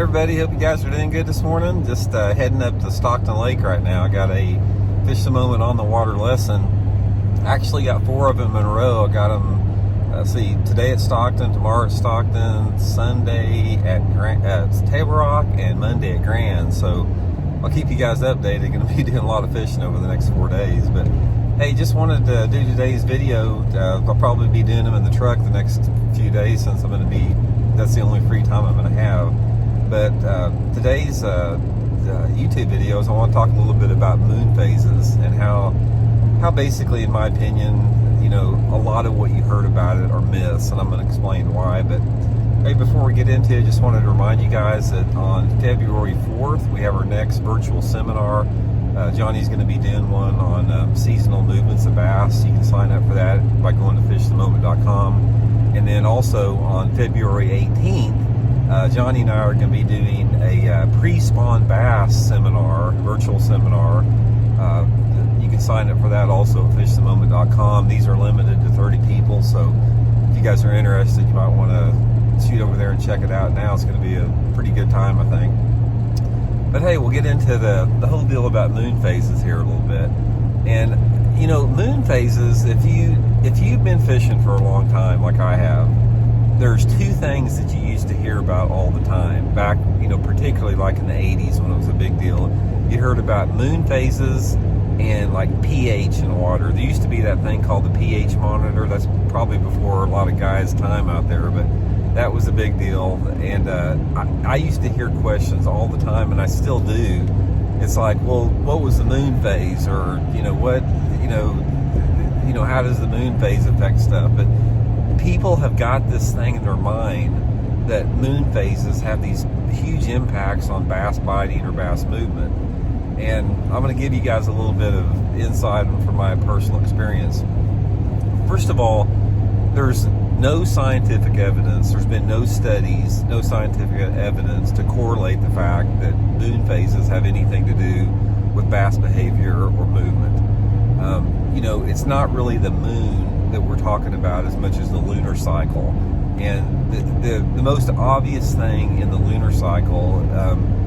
Everybody, hope you guys are doing good this morning. Just heading up to Stockton Lake right now. I got a Fish the Moment on the water lesson. Actually got 4 of them in a row. I got them, today at Stockton, tomorrow at Stockton, Sunday at Table Rock, and Monday at Grand. So I'll keep you guys updated. Going to be doing a lot of fishing over the next 4 days. But hey, just wanted to do today's video. I'll probably be doing them in the truck the next few days since that's the only free time I'm going to have. But today's YouTube videos, I want to talk a little bit about moon phases and how basically, in my opinion, a lot of what you heard about it are myths, and I'm going to explain why. But hey, before we get into it, just wanted to remind you guys that on February 4th, we have our next virtual seminar. Johnny's going to be doing one on seasonal movements of bass. You can sign up for that by going to fishthemoment.com. And then also on February 18th, Johnny and I are going to be doing a pre-spawn bass seminar, virtual seminar. You can sign up for that also at fishthemoment.com. These are limited to 30 people, so if you guys are interested, you might want to shoot over there and check it out now. It's going to be a pretty good time, I think. But hey, we'll get into the whole deal about moon phases here a little bit. And moon phases, if you've been fishing for a long time like I have, there's 2 things that you used to hear about all the time back, particularly like in the 80s when it was a big deal. You heard about moon phases and like pH in water. There used to be that thing called the pH monitor. That's probably before a lot of guys' time out there, but that was a big deal. And I used to hear questions all the time, and I still do. It's like, well, what was the moon phase, or how does the moon phase affect stuff? But people have got this thing in their mind that moon phases have these huge impacts on bass biting or bass movement. And I'm going to give you guys a little bit of insight from my personal experience. First of all, there's no scientific evidence, there's been no studies, no scientific evidence to correlate the fact that moon phases have anything to do with bass behavior or movement. It's not really the moon that we're talking about as much as the lunar cycle. And the most obvious thing in the lunar cycle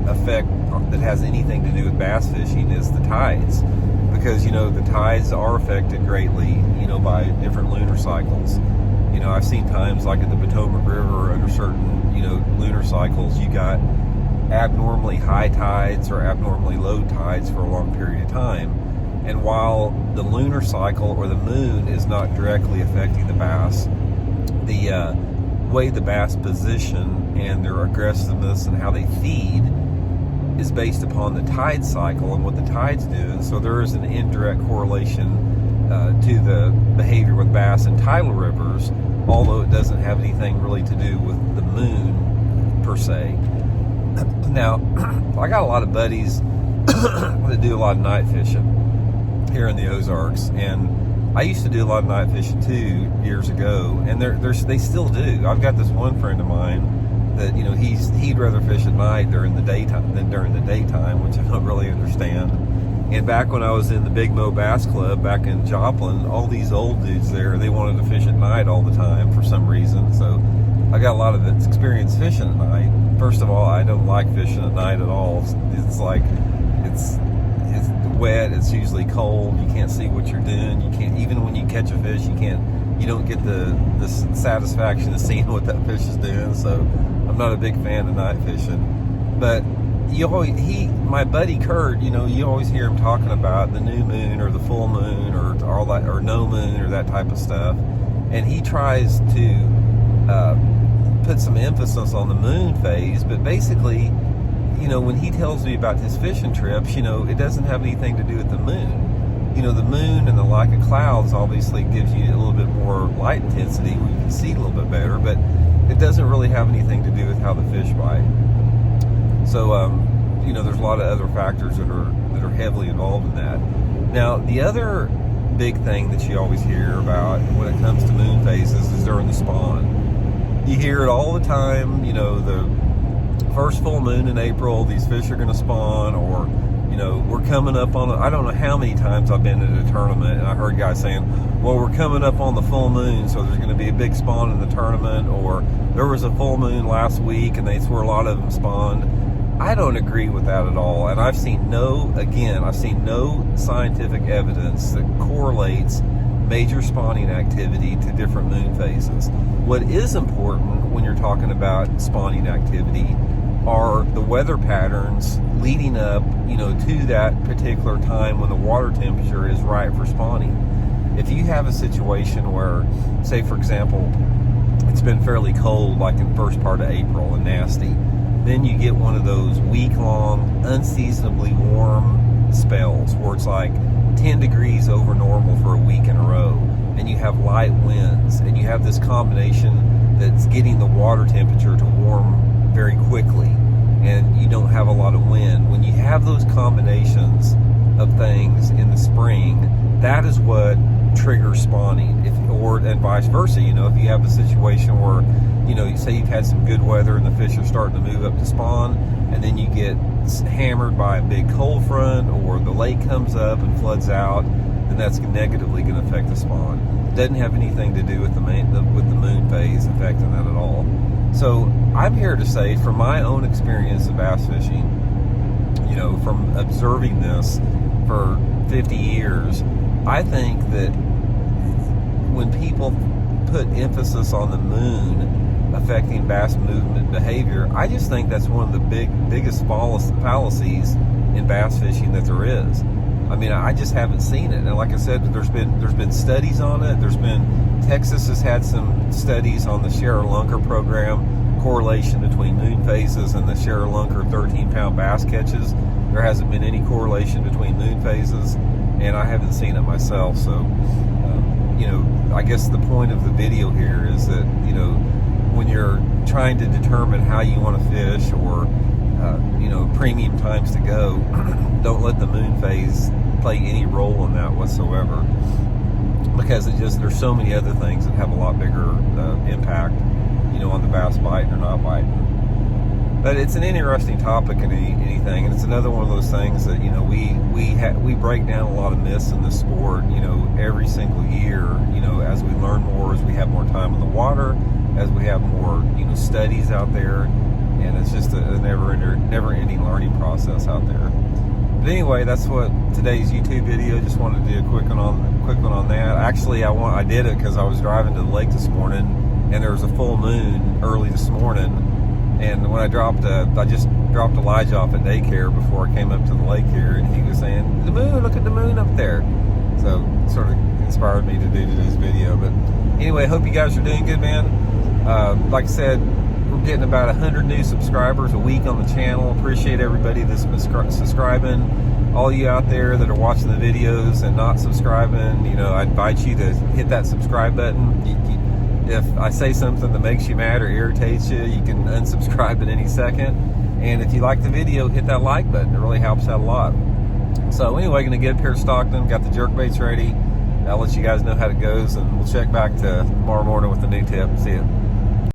effect that has anything to do with bass fishing is the tides, because the tides are affected greatly by different lunar cycles. I've seen times like at the Potomac River under certain lunar cycles, you got abnormally high tides or abnormally low tides for a long period of time. And while the lunar cycle or the moon is not directly affecting the bass, the way the bass position and their aggressiveness and how they feed is based upon the tide cycle and what the tides do. And so there is an indirect correlation to the behavior with bass in tidal rivers, although it doesn't have anything really to do with the moon per se. Now, I got a lot of buddies that do a lot of night fishing here in the Ozarks, and I used to do a lot of night fishing too years ago, and they still do. I've got this one friend of mine that he'd rather fish at night during the daytime than during the daytime, which I don't really understand. And back when I was in the Big Mo Bass Club back in Joplin, all these old dudes there, they wanted to fish at night all the time for some reason. So I got a lot of experience fishing at night. First of all, I don't like fishing at night at all. It's wet, it's usually cold, you can't see what you're doing, you can't, even when you catch a fish, you don't get the satisfaction of seeing what that fish is doing. So I'm not a big fan of night fishing. But my buddy Kurt, you always hear him talking about the new moon or the full moon or all that, or no moon or that type of stuff, and he tries to put some emphasis on the moon phase. But basically, when he tells me about his fishing trips, it doesn't have anything to do with the moon. The moon and the lack of clouds obviously gives you a little bit more light intensity where you can see a little bit better, but it doesn't really have anything to do with how the fish bite. So, there's a lot of other factors that are heavily involved in that. Now, the other big thing that you always hear about when it comes to moon phases is during the spawn. You hear it all the time, the first full moon in April, these fish are going to spawn, or You know, we're coming up on, I don't know how many times I've been at a tournament and I heard guys saying, well, we're coming up on the full moon, so there's going to be a big spawn in the tournament, or there was a full moon last week and they swear a lot of them spawned. I don't agree with that at all. And I've seen no scientific evidence that correlates major spawning activity to different moon phases. What is important when you're talking about spawning activity are the weather patterns leading up, you know, to that particular time when the water temperature is right for spawning. If you have a situation where, say for example, it's been fairly cold, like in the first part of April and nasty, then you get one of those week-long, unseasonably warm spells where it's like 10 degrees over normal for a week in a row, and you have light winds, and you have this combination that's getting the water temperature to warm very quickly, and you don't have a lot of wind. When you have those combinations of things in the spring, that is what triggers spawning. And vice versa, you know, if you have a situation where, you know, you say you've had some good weather and the fish are starting to move up to spawn, and then you get hammered by a big cold front, or the lake comes up and floods out, then that's negatively going to affect the spawn. It doesn't have anything to do with the moon phase affecting that at all. So I'm here to say, from my own experience of bass fishing, you know, from observing this for 50 years, I think that when people put emphasis on the moon affecting bass movement behavior, I just think that's one of the biggest fallacies in bass fishing that there is. I mean, I just haven't seen it. And like I said, there's been studies on it. Texas has had some studies on the Sharer Lunker program, correlation between moon phases and the Sharer Lunker 13-pound bass catches. There hasn't been any correlation between moon phases, and I haven't seen it myself. So, you know, I guess the point of the video here is that, you know, when you're trying to determine how you want to fish, or you know, premium times to go, don't let the moon phase play any role in that whatsoever, because there's so many other things that have a lot bigger impact, you know, on the bass biting or not biting. But it's an interesting topic in anything, and it's another one of those things that, you know, we break down a lot of myths in the sport, you know, every single year, you know, as we learn more, as we have more time in the water, as we have more, you know, studies out there, and it's just a never-ending learning process out there. But anyway, that's what today's YouTube video. Just wanted to do a quick one on that. Actually, I did it because I was driving to the lake this morning, and there was a full moon early this morning. And when I just dropped Elijah off at daycare before I came up to the lake here, and he was saying, "The moon, look at the moon up there." So it sort of inspired me to do today's video. But anyway, hope you guys are doing good, man. Like I said, we're getting about 100 new subscribers a week on the channel. Appreciate everybody that's been subscribing. All you out there that are watching the videos and not subscribing, you know, I invite you to hit that subscribe button. If I say something that makes you mad or irritates you, you can unsubscribe at any second. And if you like the video, hit that like button. It really helps out a lot. So anyway, going to get up here to Stockton. Got the jerkbaits ready. I'll let you guys know how it goes, and we'll check back to tomorrow morning with a new tip. See ya.